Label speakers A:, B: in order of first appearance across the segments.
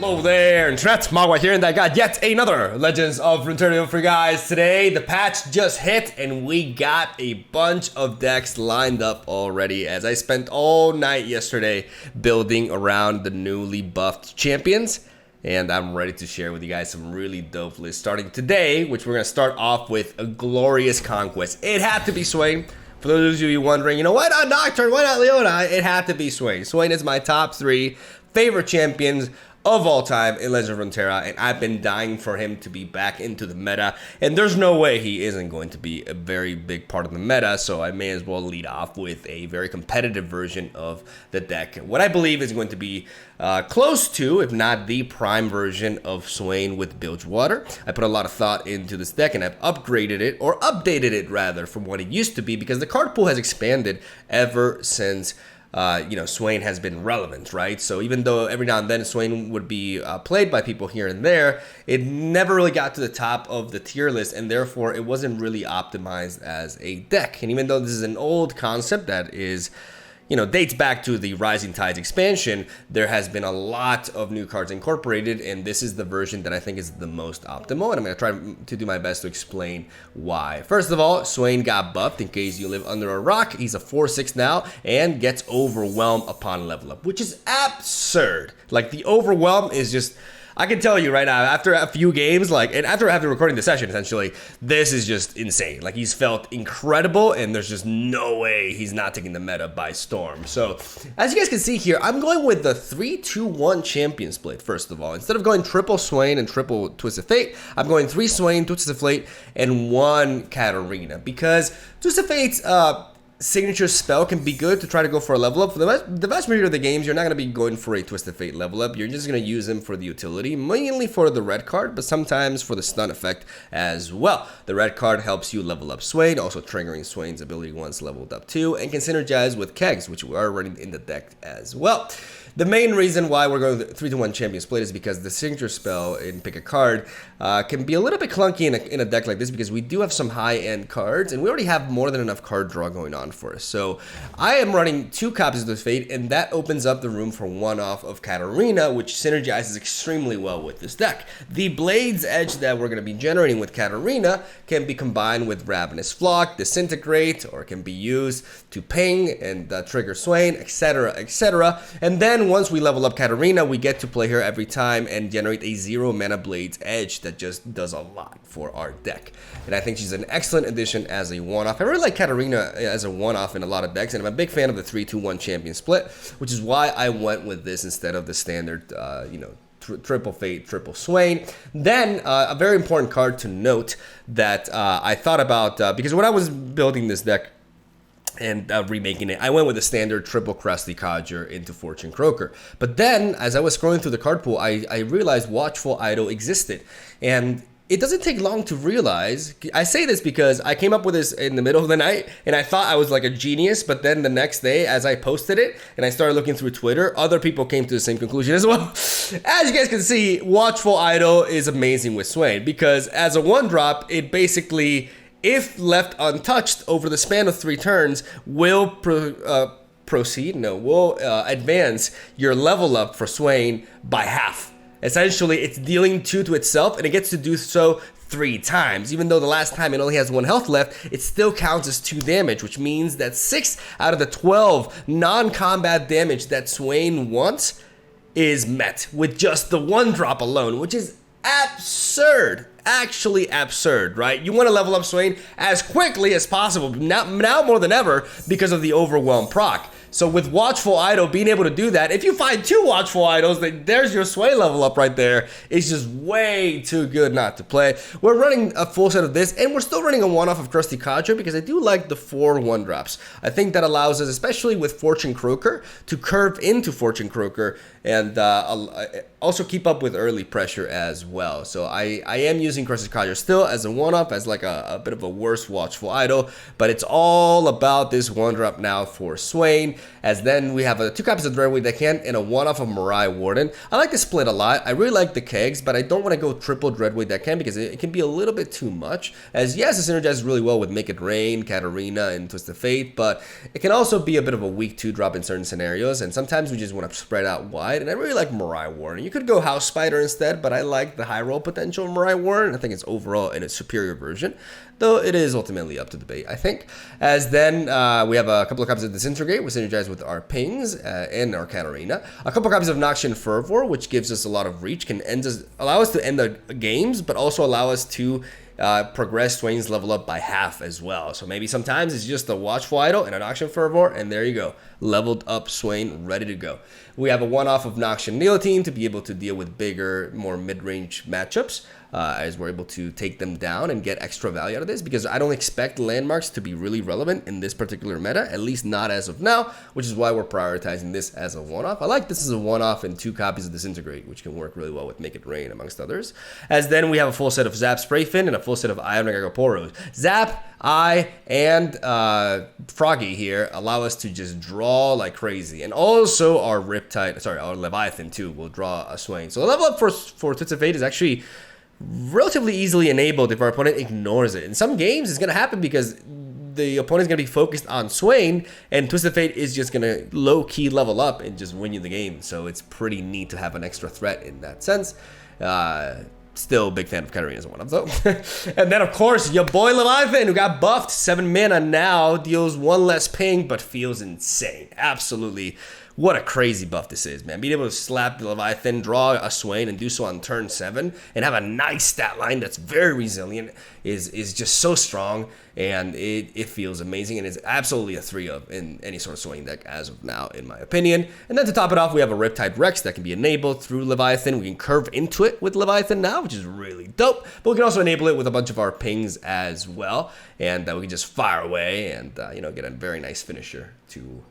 A: Hello there, Internet. MegaMogwai here, and I got yet another Legends of Runeterra for you guys. Today, the patch just hit, and we got a bunch of decks lined up already, as I spent all night yesterday building around the newly buffed champions, and I'm ready to share with you guys some really dope lists. Starting today, which we're going to start off with a glorious conquest. It had to be SWAIN. For those of you wondering, why not Nocturne, why not Leona? It had to be SWAIN. SWAIN is my top 3 favorite champions of all time in Legends of Runeterra, and I've been dying for him to be back into the meta, and there's no way he isn't going to be a very big part of the meta, so I may as well lead off with a very competitive version of the deck. What I believe is going to be close to, if not the prime version of SWAIN with Bilgewater. I put a lot of thought into this deck, and I've upgraded it, or updated it rather, from what it used to be, because the card pool has expanded ever since SWAIN has been relevant, right? So even though every now and then SWAIN would be played by people here and there, it never really got to the top of the tier list, and therefore it wasn't really optimized as a deck. And even though this is an old concept that is, dates back to the Rising Tides expansion, there has been a lot of new cards incorporated, and this is the version that I think is the most optimal, and I'm going to try to do my best to explain why. First of all, SWAIN got buffed. In case you live under a rock, he's a 4/6 now, and gets Overwhelm upon level up, which is absurd. Like, the Overwhelm is just... I can tell you right now, after a few games, and after recording the session, essentially, this is just insane. Like, he's felt incredible, and there's just no way he's not taking the meta by storm. So, as you guys can see here, I'm going with the 3-2-1 champion split, first of all. Instead of going triple SWAIN and triple Twisted Fate, I'm going 3 SWAIN, Twisted Fate, and 1 Katarina. Because Twisted Fate's signature spell can be good to try to go for a level up. For the vast majority of the games, you're not going to be going for a Twisted Fate level up. You're just going to use them for the utility, mainly for the red card, but sometimes for the stun effect as well. The red card helps you level up SWAIN, also triggering SWAIN's ability once leveled up too, and can synergize with kegs, which we are running in the deck as well. The main reason why we're going with 3-2-1 champion split is because the signature spell in pick a card can be a little bit clunky in a deck like this, because we do have some high-end cards, and we already have more than enough card draw going on for us. So I am running 2 copies of the Fate, and that opens up the room for 1 off of Katarina, which synergizes extremely well with this deck. The Blade's Edge that we're going to be generating with Katarina can be combined with Ravenous Flock, Disintegrate, or can be used to ping and trigger SWAIN, etc., etc. And then once we level up Katarina, we get to play her every time and generate a 0 mana Blade's Edge that just does a lot for our deck. And I think she's an excellent addition as a one-off. I really like Katarina as a one-off in a lot of decks, and I'm a big fan of the 3-2-1 champion split, which is why I went with this instead of the standard, triple Fate, triple SWAIN. Then, a very important card to note that I thought about, because when I was building this deck, and remaking it, I went with the standard triple Crusty Codger into Fortune Croaker. But then, as I was scrolling through the card pool, I realized Watchful Idol existed. And it doesn't take long to realize. I say this because I came up with this in the middle of the night, and I thought I was like a genius, but then the next day, as I posted it, and I started looking through Twitter, other people came to the same conclusion as well. As you guys can see, Watchful Idol is amazing with SWAIN, because as a 1-drop, it basically, if left untouched over the span of 3 turns, will advance your level up for SWAIN by half. Essentially, it's dealing 2 to itself, and it gets to do so 3 times. Even though the last time it only has 1 health left, it still counts as 2 damage, which means that 6 out of the 12 non-combat damage that SWAIN wants is met with just the 1-drop alone, which is absurd. Actually absurd, right? You want to level up SWAIN as quickly as possible, now more than ever, because of the Overwhelm proc. So with Watchful Idol being able to do that, if you find 2 Watchful Idols, then there's your SWAIN level up right there. It's just way too good not to play. We're running a full set of this, and we're still running a 1-off of Crusty Codger, because I do like the 4 1-drops. I think that allows us, especially with Fortune Croaker, to curve into Fortune Croaker and also keep up with early pressure as well. So I am using Crusty Codger still as a 1-off, as like a bit of a worse Watchful Idol, but it's all about this 1-drop now for SWAIN. As then we have 2 copies of Dreadwing Deckhand and a 1-off of Mirai Warden. I like the split a lot. I really like the kegs, but I don't want to go triple Dreadwing Deckhand because it can be a little bit too much. As yes, it synergizes really well with Make It Rain, Katarina, and Twisted Fate, but it can also be a bit of a weak 2-drop in certain scenarios, and sometimes we just want to spread out wide, and I really like Mirai Warden. You could go House Spider instead, but I like the high roll potential of Mirai Warren. I think it's overall in a superior version, though it is ultimately up to debate, I think. As then we have a couple of copies of Disintegrate, which synergize with our pings and our Katarina. A couple of copies of Noxian Fervor, which gives us a lot of reach, can allow us to end the games, but also allow us to progress Swain's level up by half as well. So maybe sometimes it's just a Watchful Idol and an Noxian Fervor, and there you go. Leveled up Swain, ready to go. We have a one-off of Noxian Guillotine to be able to deal with bigger, more mid-range matchups, as we're able to take them down and get extra value out of this, because I don't expect landmarks to be really relevant in this particular meta, at least not as of now, which is why we're prioritizing this as a one-off. I like this as a one-off and 2 copies of Disintegrate, which can work really well with Make It Rain, amongst others. As then we have a full set of Zap Sprayfin and a full set of Eye of Nagaporos. Zap, Eye, and Froggy here allow us to just draw like crazy, and also our Riptide, sorry, our Leviathan too will draw a Swain. So the level up for Twisted Fate is actually relatively easily enabled if our opponent ignores it. In some games, it's going to happen because the opponent's going to be focused on Swain, and Twisted Fate is just going to low-key level up and just win you the game. So it's pretty neat to have an extra threat in that sense. Still a big fan of Katarina as one of them. And then, of course, your boy Leviathan, who got buffed 7 mana now, deals 1 less ping, but feels insane. Absolutely. What a crazy buff this is, man. Being able to slap the Leviathan, draw a Swain, and do so on turn 7, and have a nice stat line that's very resilient is just so strong, and it feels amazing, and it's absolutely a 3-of in any sort of Swain deck as of now, in my opinion. And then to top it off, we have a Riptide Rex that can be enabled through Leviathan. We can curve into it with Leviathan now, which is really dope, but we can also enable it with a bunch of our pings as well, and we can just fire away and, you know, get a very nice finisher to,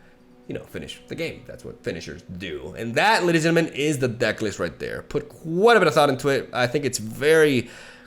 A: you know, finish the game. That's what finishers do. And that, ladies and gentlemen, is the deck list right there. Put quite a bit of thought into it. I think it's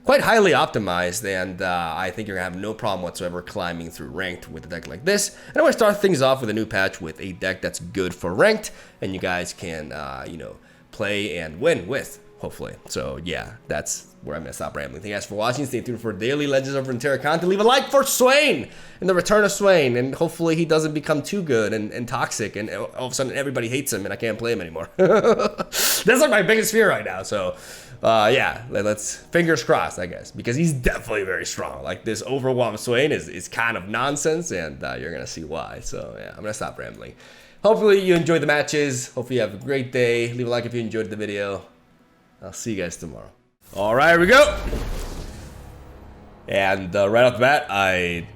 A: quite highly optimized, and I think you're gonna have no problem whatsoever climbing through ranked with a deck like this. And I want to start things off with a new patch with a deck that's good for ranked, and you guys can, you know, play and win with, hopefully. So yeah, that's where I'm gonna stop rambling. Thank you guys for watching. Stay tuned for daily Legends of Runeterra content. Leave a like for Swain and the return of Swain, and hopefully he doesn't become too good and toxic, and all of a sudden everybody hates him and I can't play him anymore. That's like my biggest fear right now. So yeah, let's fingers crossed, I guess, because he's definitely very strong. Like, this overwhelm Swain is kind of nonsense, and you're gonna see why. So yeah, I'm gonna stop rambling. Hopefully you enjoyed the matches. Hopefully you have a great day. Leave a like if you enjoyed the video. I'll see you guys tomorrow. All right, here we go. And right off the bat, I'm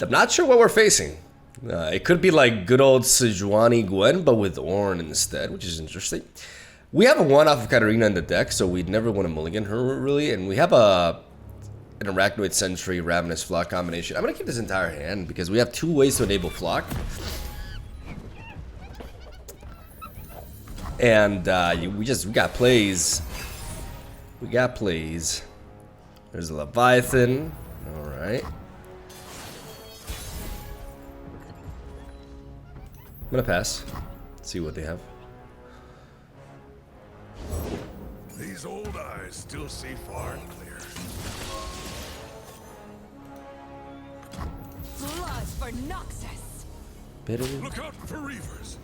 A: not sure what we're facing. It could be like good old Sejuani Gwen, but with Ornn instead, which is interesting. We have a one-off of Katarina in the deck, so we'd never want to mulligan her, really. And we have an Arachnoid Sentry, Ravenous Flock combination. I'm going to keep this entire hand because we have 2 ways to enable Flock. And we got plays. We got plays. There's a Leviathan. All right. I'm gonna pass. See what they have.
B: These old eyes still see far and clear.
C: Blood for Noxus.
B: Look out for Reavers.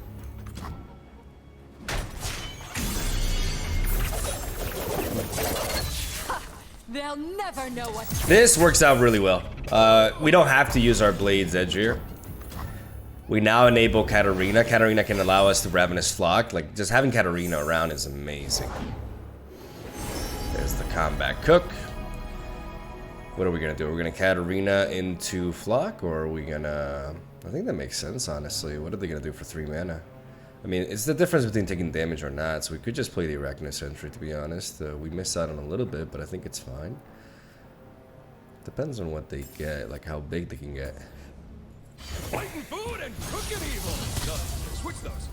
C: They'll never know what.
A: This works out really well. We don't have to use our Blades Edge here. We now enable Katarina. Katarina can allow us to Ravenous Flock. Like, just having Katarina around is amazing. There's the Combat Cook. What are we gonna do? We're gonna Katarina into Flock, or are we gonna... I think that makes sense, honestly. What are they gonna do for 3 mana? I mean, it's the difference between taking damage or not, so we could just play the Arachnoid Sentry, to be honest. We missed out on a little bit, but I think it's fine. Depends on what they get, like how big they can get.
B: Fighting food and cooking evil. Switch those.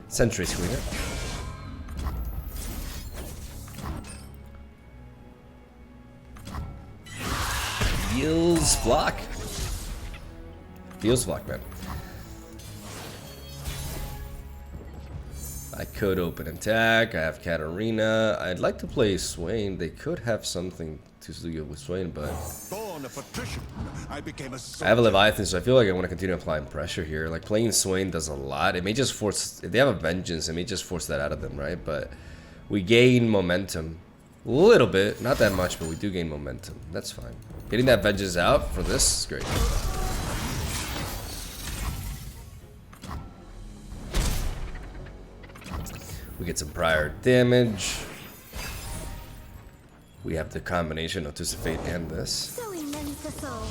A: Sentry Screener. Feels Flock. Feels Flock, man. I could open attack. I have Katarina. I'd like to play Swain. They could have something to do with Swain, but
D: born a patrician, I became a
A: I have a Leviathan, so I feel like I want to continue applying pressure here. Like, playing Swain does a lot. It may just force... If they have a Vengeance, it may just force that out of them, right? But we gain momentum. A little bit. Not that much, but we do gain momentum. That's fine. Getting that Vengeance out for this is great. We get some prior damage. We have the combination of Twisted Fate and this.
E: So immense the soul.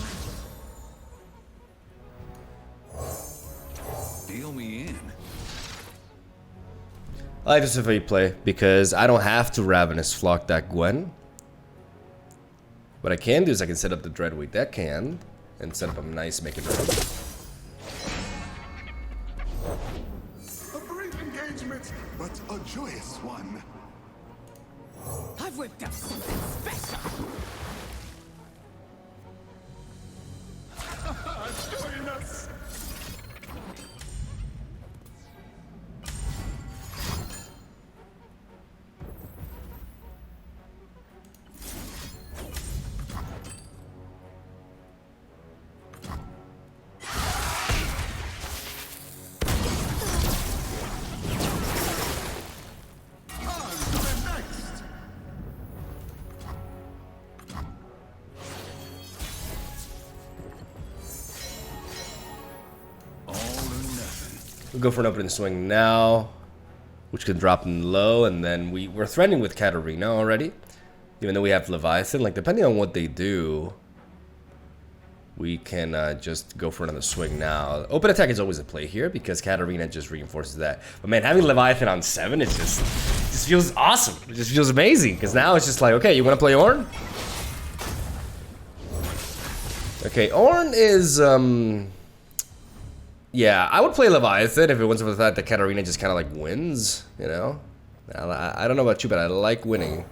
D: Deal me in.
A: I like Twisted Fate play because I don't have to Ravenous Flock that Gwen. What I can do is I can set up the Dreadweight that can and set up a nice make it run.
D: A brief engagement, but a joyous one.
C: I've whipped up something special.
D: Join us.
A: We'll go for an opening swing now, which can drop in low, and then we're threatening with Katarina already. Even though we have Leviathan, like depending on what they do, we can just go for another swing now. Open attack is always a play here because Katarina just reinforces that. But man, having Leviathan on 7, it just feels awesome. It just feels amazing because now it's just like, okay, you want to play Ornn? Okay, Ornn is yeah, I would play Leviathan if it wasn't for the fact that Katarina just kind of like wins, you know? I don't know about you, but I like winning.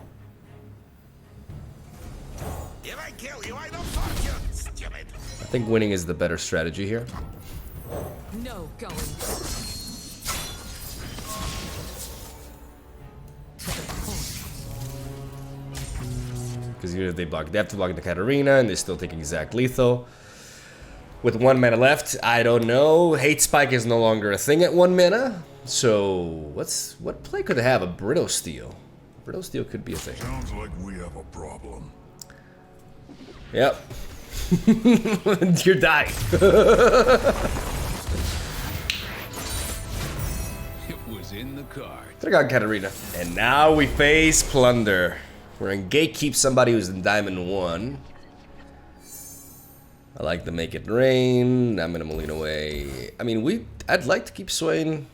D: If I kill you, I don't fuck you, stupid.
A: I think winning is the better strategy here.
C: No going back.
A: Because even if they have to block the Katarina, and they still take exact lethal. With 1 mana left, I don't know. Hate Spike is no longer a thing at 1 mana. So, what play could they have? A Brittle Steel. Brittle Steel could be a thing.
D: Sounds like we have a problem.
A: Yep. You're dying.
B: It was in the card.
A: Could have got Katarina. And now we face Plunder. We're in Gatekeep somebody who's in Diamond 1. I like to make it rain. I'm gonna lean away. I mean, I'd like to keep Swain.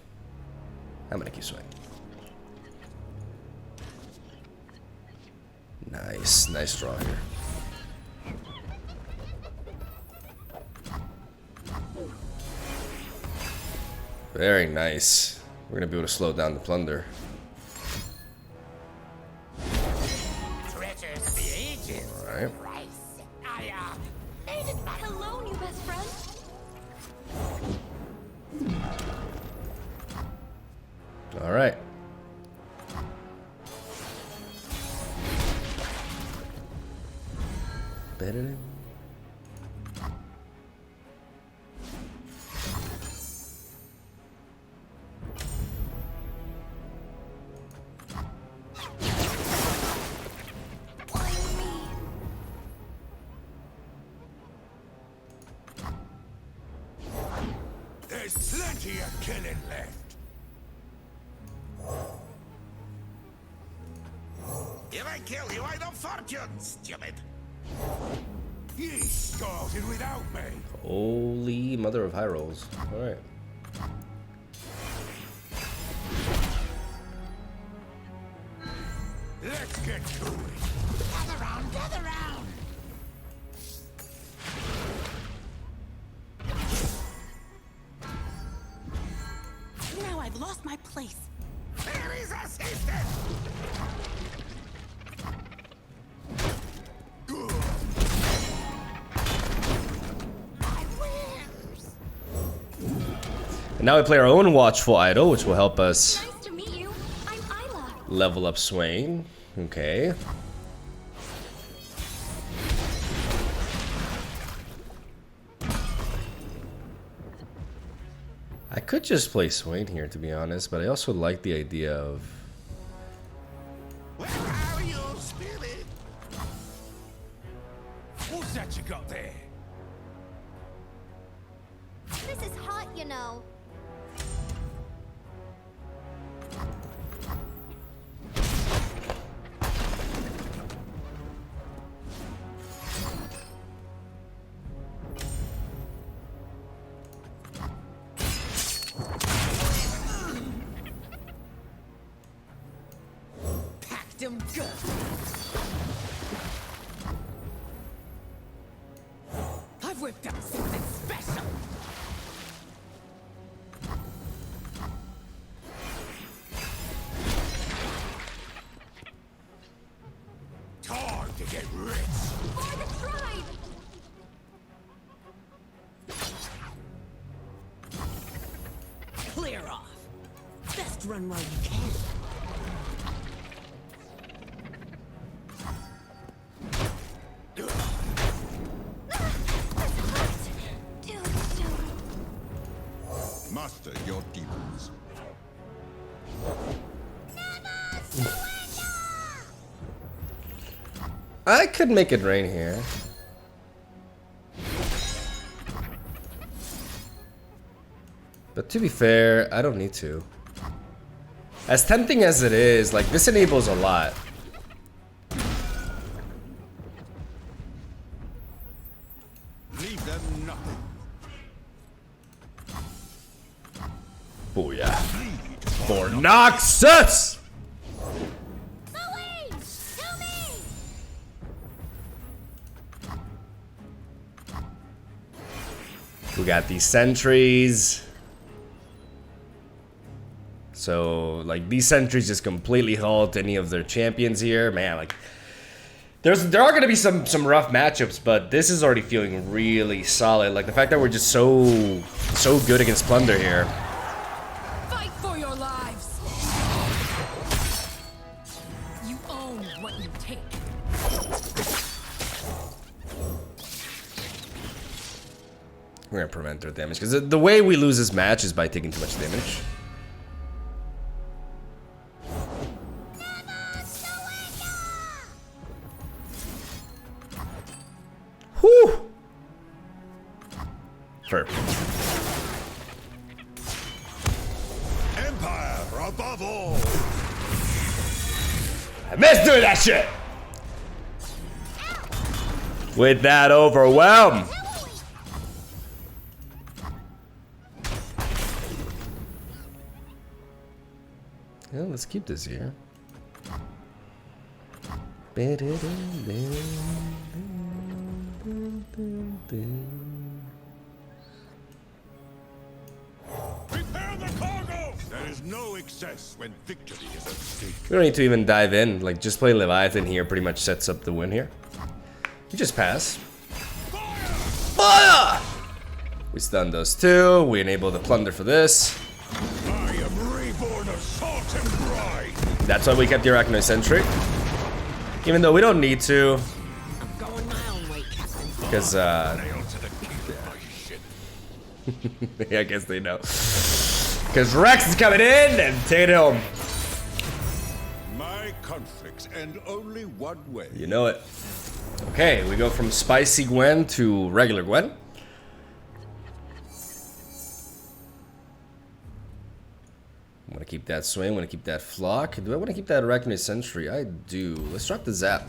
A: I'm gonna keep Swain. Nice draw here. Very nice. We're gonna be able to slow down the Plunder.
E: Treasures of the ages.
A: All right.
E: Hello, new best friend.
A: All right. Better.
D: There's plenty of killing left. If I kill you, I don't fortune, stupid. Ye started without me.
A: Holy mother of high rolls. All right.
D: Let's get to it. Gather round, gather round.
E: Now I've lost my place.
D: There is assistance.
A: And now we play our own Watchful Idol, which will help us
E: Nice to meet you. I'm Isla.
A: level up Swain. Okay. could just play SWAIN here, to be honest, but I also like the idea of...
D: Where are you, spirit?
B: What's that you got there?
E: This is hot, you know.
C: Packed him good. I've whipped up something special.
D: Time to get rich.
E: For the tribe!
C: Clear off. Best run while you can.
D: Master your demons.
A: I could make it rain here. But to be fair, I don't need to. As tempting as it is, like, this enables a lot.
D: Leave them nothing.
A: Booyah. For Noxus!
E: Away! To me!
A: We got these sentries. So, like, these sentries just completely halt any of their champions here. Man, like, there are going to be some rough matchups, but this is already feeling really solid. Like, the fact that we're just so good against Plunder here.
C: Fight for your lives. You own what you take.
A: We're going to prevent their damage, because the way we lose this match is by taking too much damage. Whew! Perfect.
D: Empire above all.
A: I missed doing that shit! With that overwhelm! Yeah, let's keep this here.
D: Prepare the cargo. There is no excess when victory is at stake.
A: We don't need to even dive in. Like, just play Leviathan here pretty much sets up the win here. You just pass. Fire! We stun those two. We enable the Plunder for this.
D: I am reborn of salt and brine.
A: That's why we kept the Arachnoid Sentry. Even though we don't need to.
C: I'm going my own way, Captain.
A: Because,
D: Nailed to the king of my shit.
A: yeah, I guess they know. Because Rex is coming in and taking it home.
D: My conflicts end only one way.
A: You know it. Okay, we go from Spicy Gwen to regular Gwen. I want to keep that swing, I want to keep that flock. Do I want to keep that Arachnoid Sentry? I do. Let's drop the zap.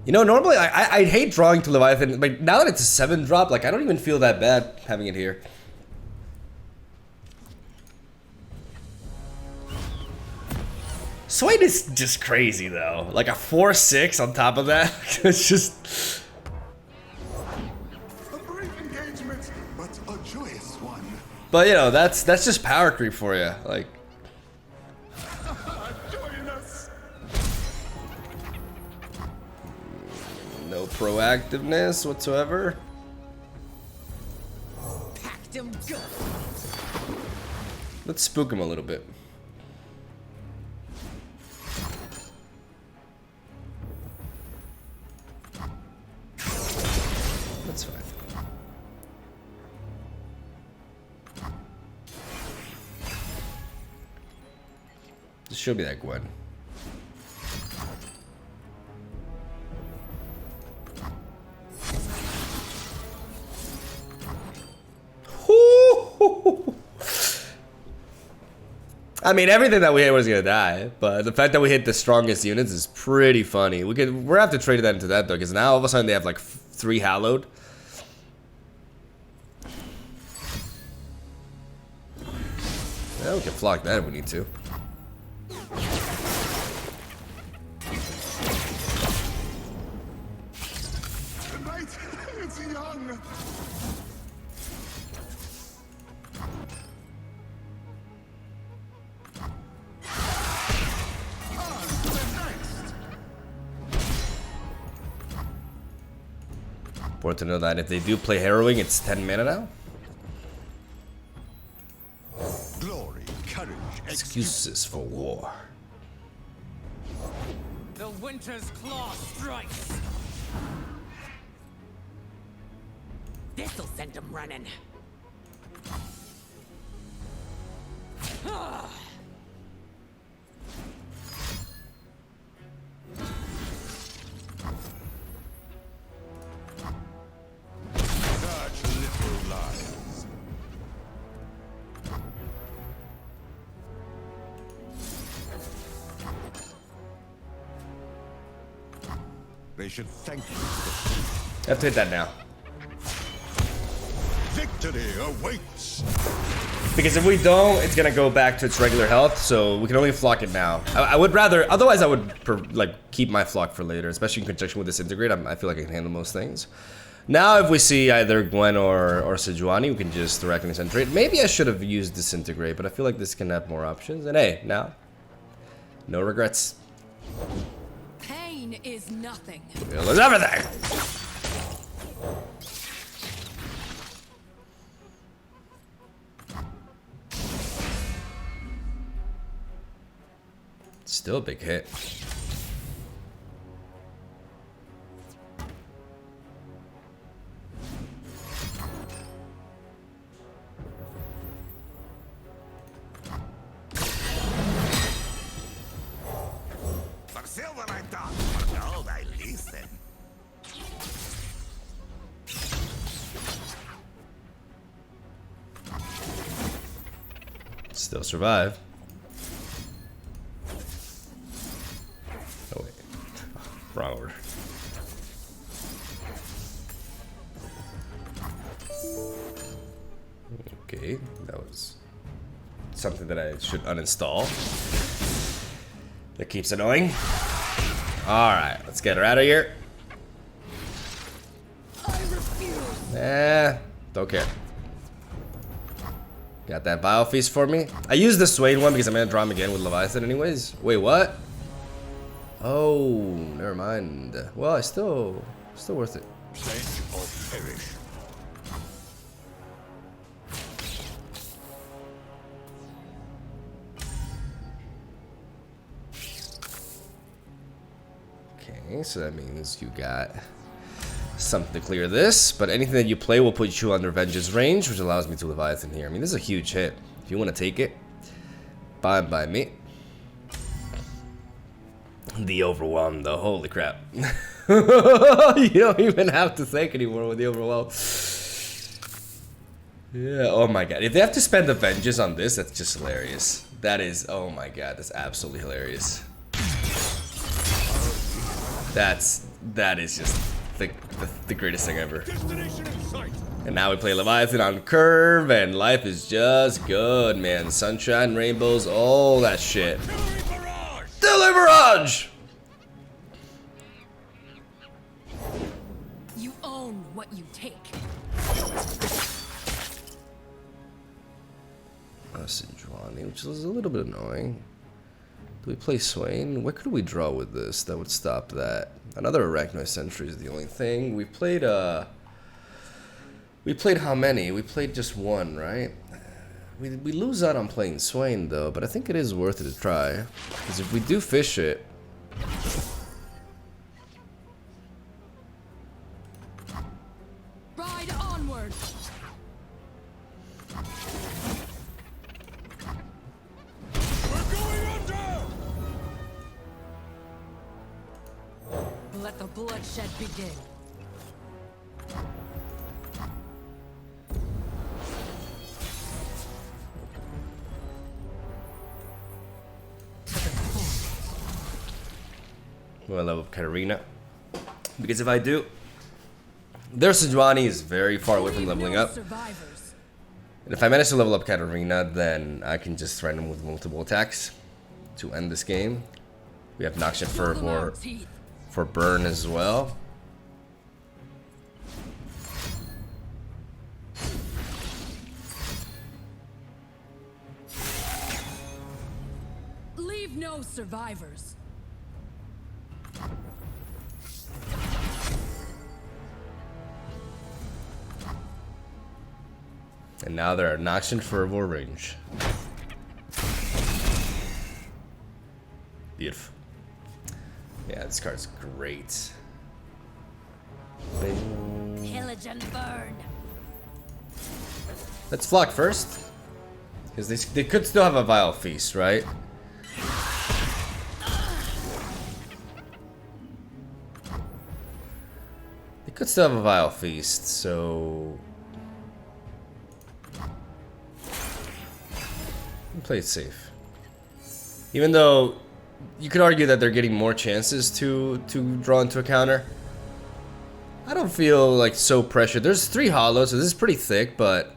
A: You know, normally I'd hate drawing to Leviathan, but now that it's a 7 drop, like, I don't even feel that bad having it here. SWAIN is just crazy though. Like a 4/6 on top of that. It's just.
D: A brief engagement, but a joyous one.
A: But you know, that's just power creep for you. Like.
D: Join us.
A: No proactiveness whatsoever.
C: Packed him good.
A: Let's spook him a little bit. That's fine. show me that Gwen. I mean, everything that we hit was gonna die, but the fact that we hit the strongest units is pretty funny. We're gonna have to trade that into that though, because now all of a sudden they have like 3 hallowed. Yeah, we can flock that if we need to.
D: Tonight, it's young.
A: Important to know that if they do play harrowing, it's 10 mana now.
D: Glory, courage,
A: Excuses for war.
B: The winter's claw strikes.
C: This'll send them running.
D: such little lives. They should thank you.
A: I have to hit that now.
D: Victory awaits.
A: Because if we don't, it's gonna go back to its regular health, so we can only flock it now. I would rather, otherwise I would like keep my flock for later, especially in conjunction with Disintegrate. I feel like I can handle most things. Now if we see either Gwen or Sejuani, we can just directly Disintegrate. Maybe I should have used Disintegrate, but I feel like this can have more options. And hey, now, no regrets.
C: Pain is nothing.
A: Will is everything! Still a big hit.
D: For silver I talk, for gold I listen.
A: Still survive. Oh wait, wrong order. Okay, that was something that I should uninstall. That keeps annoying. Alright, let's get her out of here.
C: I refuse.
A: Don't care. Got that Vile Feast for me. I used the SWAIN one because I'm gonna draw him again with Leviathan anyways. Wait, what? Oh, never mind. Well, still worth it.
D: Pledge or perish.
A: Okay, so that means you got something to clear this, but anything that you play will put you under Vengeance range, which allows me to Leviathan here. I mean, this is a huge hit. If you want to take it, fine by me. The Overwhelm, though. Holy crap. You don't even have to think anymore with the Overwhelm. Yeah, oh my god. If they have to spend the Vengeance on this, that's just hilarious. That is, oh my god, that's absolutely hilarious. That is just the greatest thing ever.
B: Destination in sight.
A: And now we play Leviathan on curve, and life is just good, man. Sunshine, rainbows, all that shit.
B: Hillary barrage.
A: Deli Barrage!
C: You own what you take.
A: Sejuani, which is a little bit annoying. Do we play SWAIN? What could we draw with this that would stop that? Another Arachnoid Sentry is the only thing. We played how many? We played just one, right? We lose out on playing SWAIN though, but I think it is worth it to try. Because if we do fish it,
C: Ride onward.
B: We're going under.
C: let the bloodshed begin.
A: Will I level up Katarina? Because if I do, their Sejuani is very far away from leveling up.
C: Survivors.
A: And if I manage to level up Katarina, then I can just threaten him with multiple attacks to end this game. We have Noxian Fervor for burn as well.
C: Leave no survivors.
A: And now they're at Noxian Fervor range. Beautiful. Yeah, this card's great. Bing.
C: Pillage and burn.
A: Let's flock first. Because they could still have a Vile Feast, right? They could still have a Vile Feast, so... play it safe. Even though you could argue that they're getting more chances to draw into a counter. I don't feel like so pressured. There's 3 hollows, so this is pretty thick, but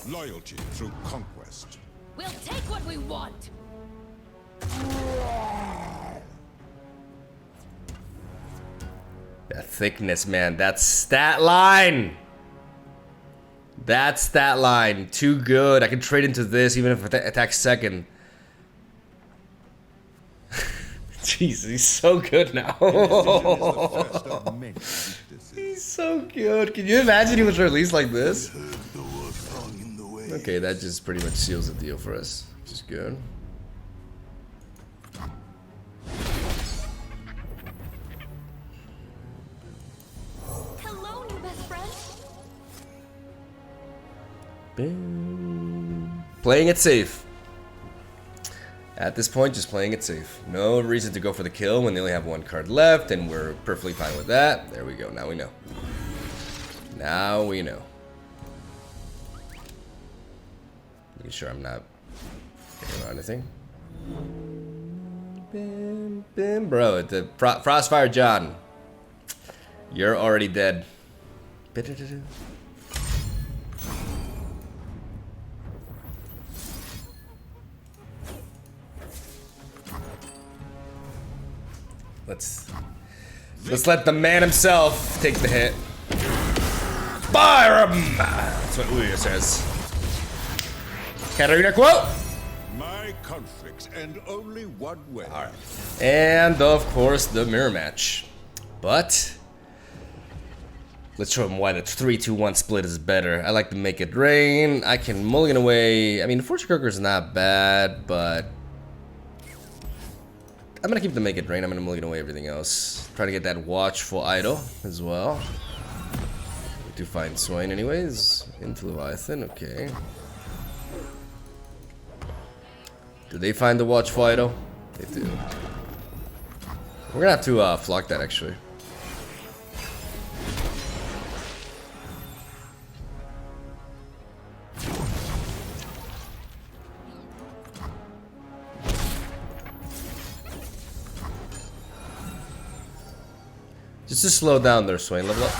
D: Loyalty through conquest.
C: We'll take what we want.
A: that thickness, man. That stat line. That stat line. Too good. I can trade into this even if it attacks second. Jeez, he's so good now. He's so good. Can you imagine he was released like this? Okay, that just pretty much seals the deal for us, which is good.
E: Hello, new best friend.
A: Bing. Playing it safe. At this point, just playing it safe. No reason to go for the kill when they only have 1 card left, and we're perfectly fine with that. There we go. Now we know. Now we know. Making sure I'm not getting around anything. Bim, bim, bro. The Frostfire John. You're already dead. Let's let the man himself take the hit. Fire him! That's what Uya says. Katarina quote.
D: My conflicts end only one way.
A: Alright. And of course the mirror match. But let's show him why the 3-2-1 split is better. I like to make it rain. I can mulligan away. I mean, the Fortune Cooker is not bad, but I'm gonna keep the make it rain. I'm gonna mulligan away everything else. Try to get that watchful idol as well. We do find SWAIN anyways. Into Leviathan, okay. Do they find the watchful idol? They do. We're gonna have to flock that actually. Just to slow down their SWAIN level up.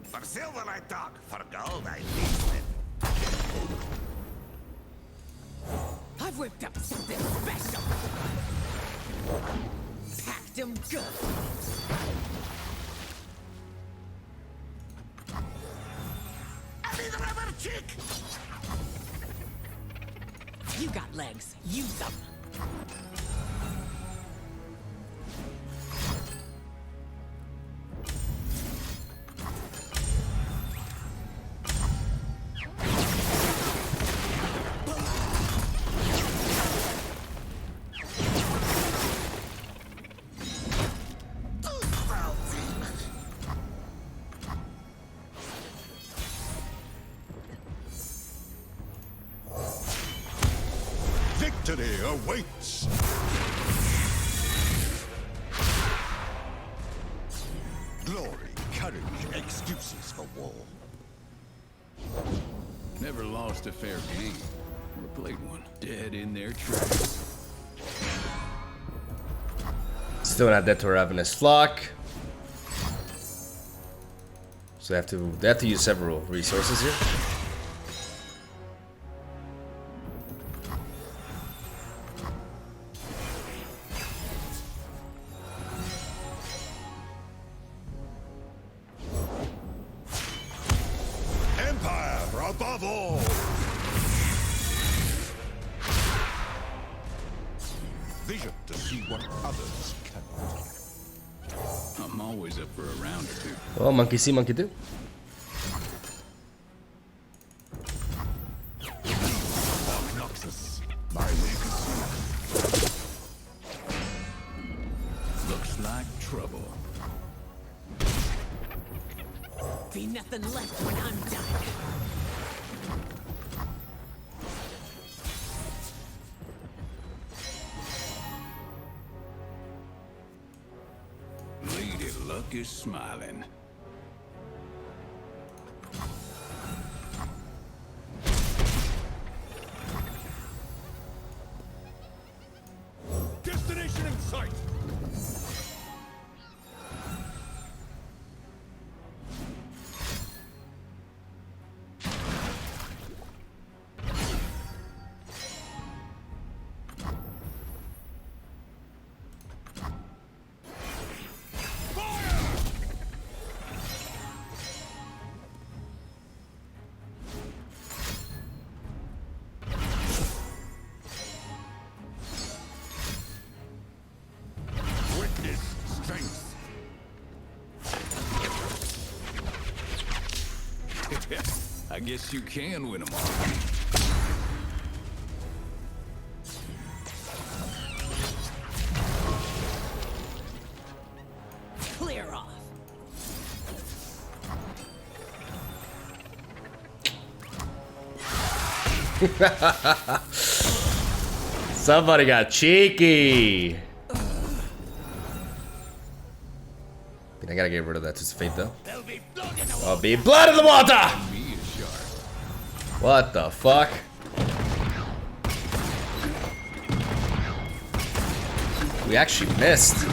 D: For silver I talk, for gold I feast it.
C: I've whipped up something special. Packed him good.
D: I need a rubber chick.
C: You got legs. Use them.
D: Victory awaits! Glory, courage, excuses for war.
B: Never lost a fair game. Or played one. Dead in their tracks.
A: Still not dead to a ravenous flock. So they have to use several resources here.
D: Empire above all! Vision to see what others cannot.
B: I'm always up for a round or two.
A: Well, monkey see, monkey do.
D: Noxus, my legacy.
B: Looks like trouble.
C: Be nothing left when I'm done.
B: Lady Luck is smiling.
D: Destination in sight! Witness strength.
B: I guess you can win them all.
C: Clear off.
A: Somebody got cheeky. I think I gotta get rid of that to fate though.
D: There'll be blood in the
A: I'll be blood in the water.
B: Me is sharp.
A: What the fuck? We actually missed.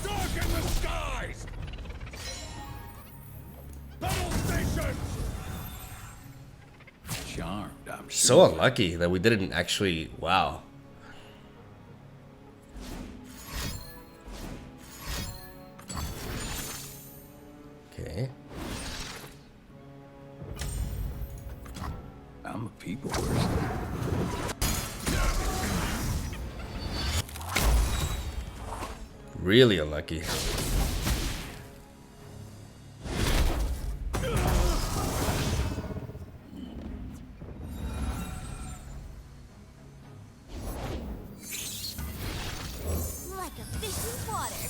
D: Darken the skies! Battle stations!
B: Charmed, I'm sure.
A: So unlucky that we didn't actually. Wow. Okay.
B: I'm a people person.
A: Really unlucky.
E: Like a fish in water.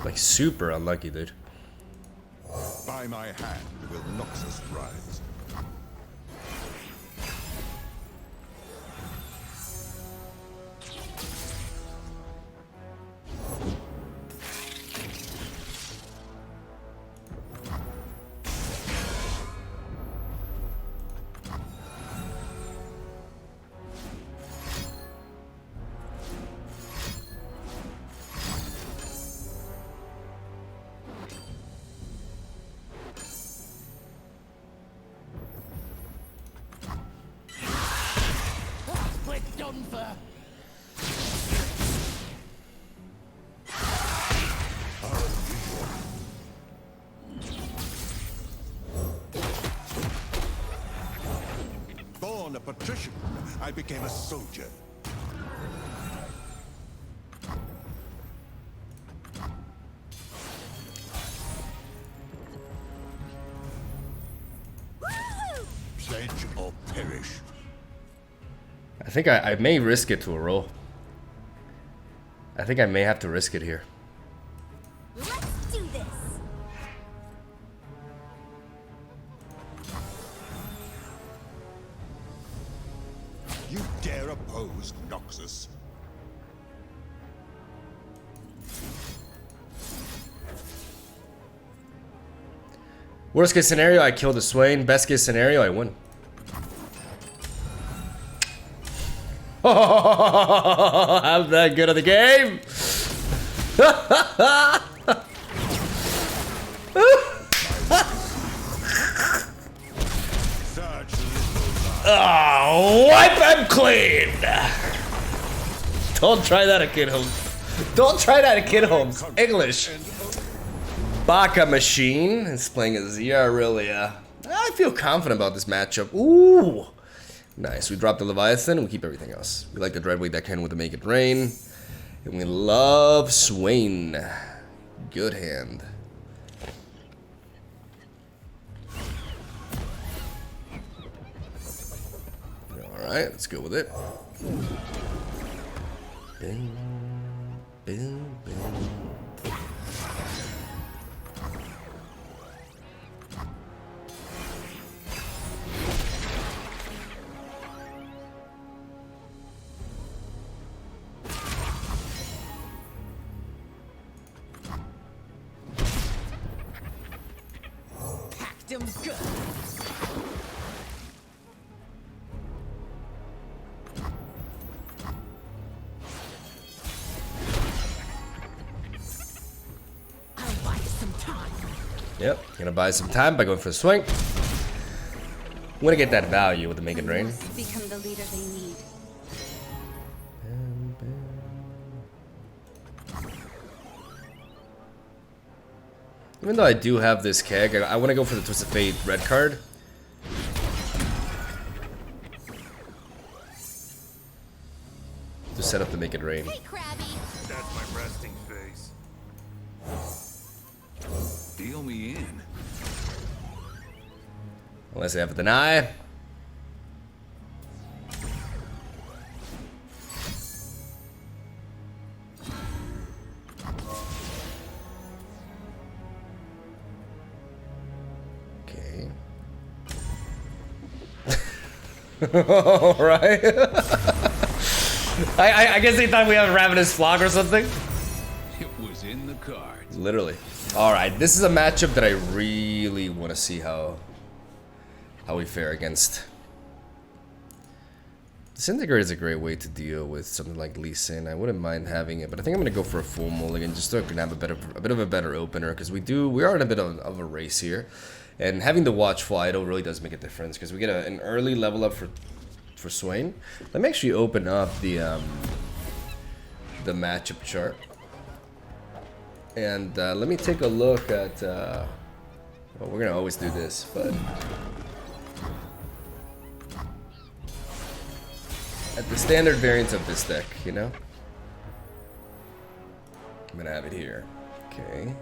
A: Like super unlucky, dude.
D: By my hand will Noxus rise.
C: We're done for.
D: Born a patrician, I became a soldier.
E: Woo!
D: Pledge or perish.
A: I think I may risk it to a roll. I think I may have to risk it here.
D: dare oppose Noxus?
A: Worst case scenario, I kill the Swain. Best case scenario, I win. I'm that good at the game. Oh, wipe them clean. Don't try that at Kid Homes. Don't try that at Kid Homes. English. Baka Machine is playing as Irelia. I feel confident about this matchup. Ooh. Nice. We drop the Leviathan and we keep everything else. We like the Dreadweight deckhand with the Make It Rain. And we love SWAIN. Good hand. Alright, let's go with it. Bing, bing, bing.
C: Packed him good.
A: Yep, gonna buy some time by going for a swing. I'm gonna get that value with the Make It Rain.
E: Become the leader they need.
A: Even though I do have this keg, I want to go for the Twist of Fate red card. To set up the Make It Rain.
E: Hey, Krabby.
D: That's my resting face. Deal me in.
A: Unless I have a deny. Okay. Alright. I guess they thought we had a Ravenous Flock or something.
B: It was in the cards.
A: Literally. Alright, this is a matchup that I really want to see how we fare against. Disintegrate is a great way to deal with something like Lee Sin. I wouldn't mind having it, but I think I'm gonna go for a full mulligan just so I can have a bit of a better opener, because we are in a bit of a race here, and having the Watchful Idol really does make a difference because we get an early level up for SWAIN. Let me actually open up the matchup chart, and let me take a look at. Well, we're gonna always do this, but. At the standard variants of this deck, you know? I'm gonna have it here. Okay.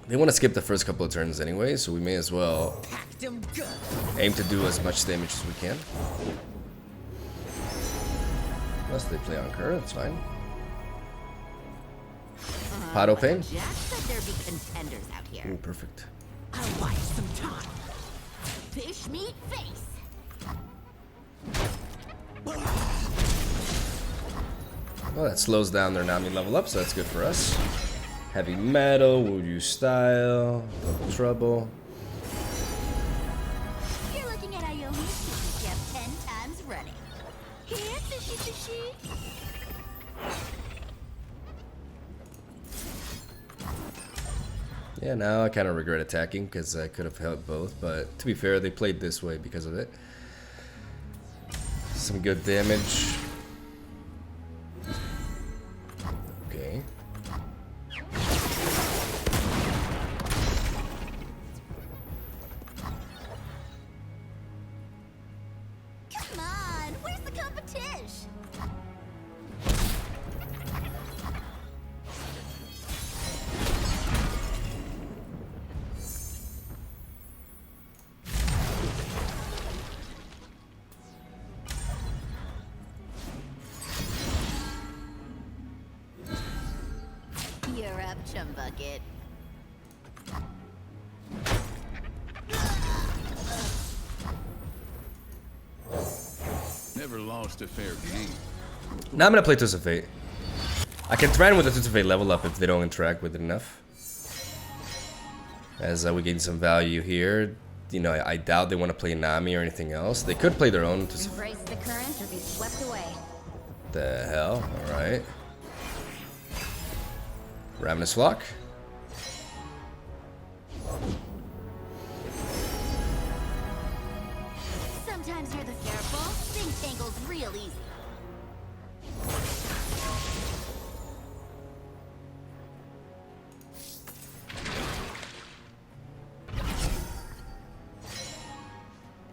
A: They want to skip the first couple of turns anyway, so we may as well aim to do as much damage as we can. Unless they play on Cur, that's fine. Pato Pain.
E: Jack said there'd be contenders out here.
A: Ooh, perfect.
C: I'll buy some time.
E: Fish meat face.
A: Well, that slows down their Nami level up, so that's good for us. Heavy Metal, Wuju Style, Double Trouble.
E: You're looking at Iomi's Jeff 10 times running. Here, fishy fishy.
A: Yeah, now I kind of regret attacking because I could have held both, but to be fair, they played this way because of it. Some good damage. Okay.
E: Come on, where's the competition? You're up, chum bucket.
B: never lost a fair game.
A: Now I'm gonna play Twist of Fate. I can threaten with the Twist of Fate level up if they don't interact with it enough. As we gain some value here. You know, I doubt they want to play Nami or anything else. They could play their own.
E: Embrace the current or be swept away.
A: The hell? Alright. Ravenous Flock.
E: Sometimes you're the careful. Thing tangles real easy.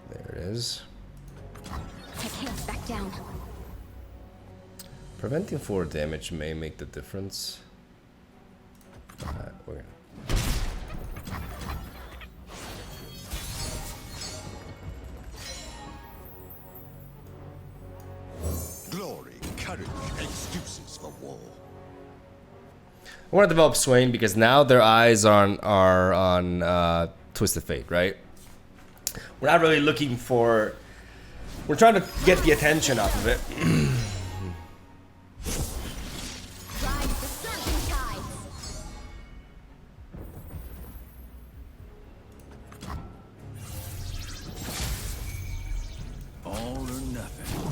A: There it is.
E: I can't back down.
A: Preventing forward damage may make the difference. We're gonna...
D: Glory, courage, excuses for war.
A: I want to develop SWAIN because now their eyes are on Twisted Fate, right? We're not really looking for... We're trying to get the attention off of it.
E: Ride the surging tides.
B: All or nothing.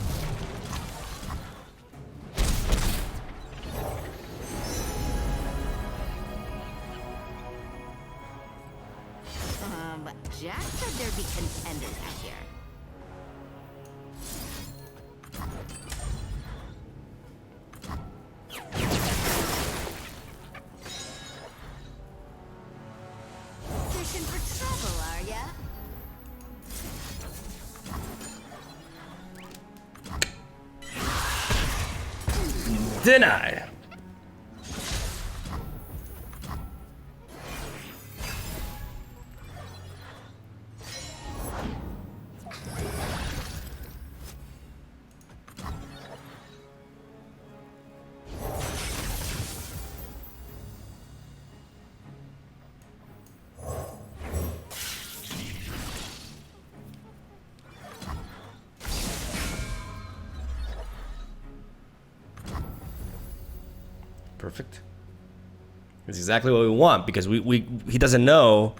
E: But Jack said there'd be contenders out here. Fishing for trouble, are ya?
A: Deny. Perfect. That's exactly what we want because he doesn't know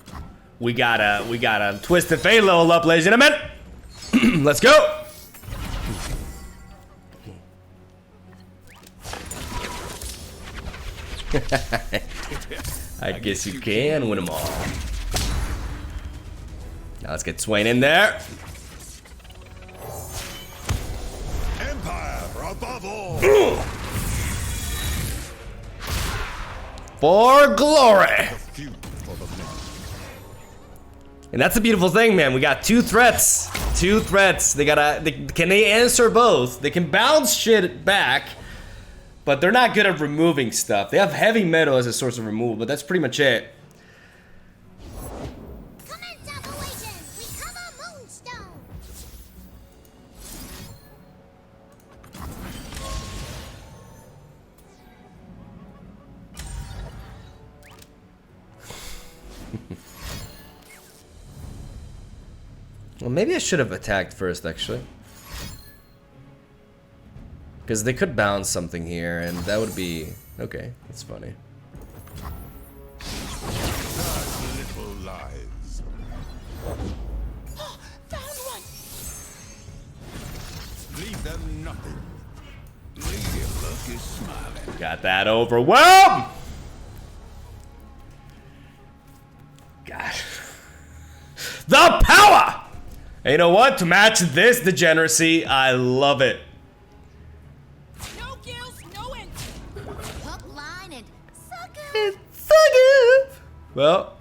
A: we gotta twist the fate level up, ladies and gentlemen. Let's go. I guess you can win them all. Now let's get SWAIN in there.
D: Empire above all.
A: For glory.
D: Feud for the men.
A: And that's a beautiful thing, man. We got two threats. Two threats. Can they answer both? They can bounce shit back, but they're not good at removing stuff. They have heavy metal as a source of removal, but that's pretty much it.
E: Commence operations! We cover Moonstone!
A: Well, maybe I should have attacked first, actually. Because they could bounce something here, and that would be... Okay, that's funny.
D: Such little lies.
C: Found one!
D: Leave them nothing.
B: Lady of Luck is smiling.
A: Got that overwhelmed! God. The power! And you know what? To match this degeneracy, I love it.
C: No gills, no end.
E: Hook, line, and sucker!
A: It's so good. Well.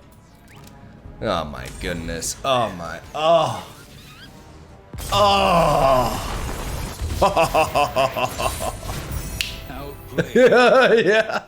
A: Oh my goodness. Oh my. Oh. Oh.
B: Outplayed.
A: Yeah.